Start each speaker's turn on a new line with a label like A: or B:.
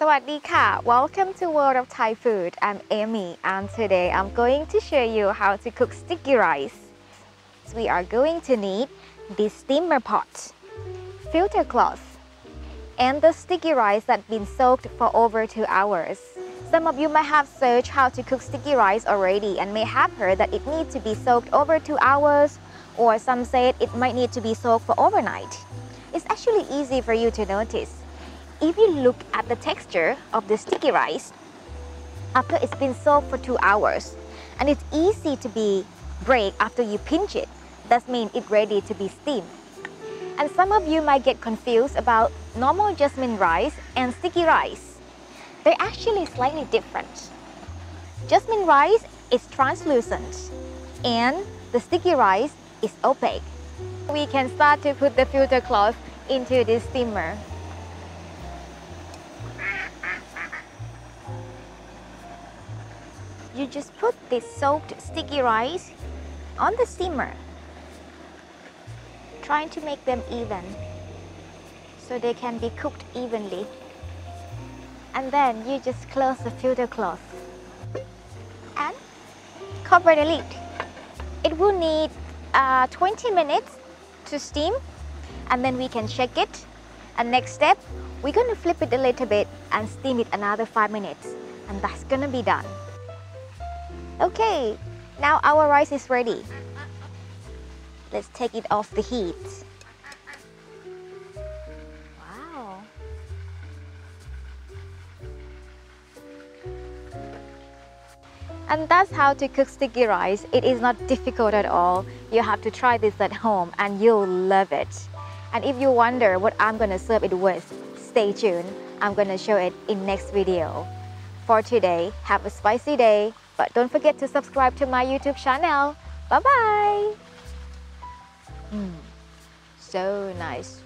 A: Sawadika, welcome to World of Thai Food. I'm Amy and today I'm going to show you how to cook sticky rice. We are going to need this steamer pot, filter cloth, and the sticky rice that's been soaked for over 2 hours. Some of you might have searched how to cook sticky rice already and may have heard that it needs to be soaked over 2 hours, or some said it might need to be soaked for overnight. It's actually easy for you to notice. If you look at the texture of the sticky rice after it's been soaked for 2 hours, and it's easy to be break after you pinch it, that means it's ready to be steamed. And some of you might get confused about normal jasmine rice and sticky rice. They're actually slightly different. Jasmine rice is translucent and the sticky rice is opaque. We can start to put the filter cloth into this steamer. You just put this soaked sticky rice on the steamer, trying to make them even so they can be cooked evenly. And then you just close the filter cloth and cover the lid. It will need 20 minutes to steam, and then we can check it. And next step, we're going to flip it a little bit and steam it another 5 minutes, and that's going to be done. Okay, now our rice is ready. Let's take it off the heat. Wow. And that's how to cook sticky rice. It is not difficult at all. You have to try this at home and you'll love it. And if you wonder what I'm gonna serve it with, stay tuned. I'm gonna show it in next video. For today, have a spicy day. But don't forget to subscribe to my YouTube channel. Bye-bye. So nice.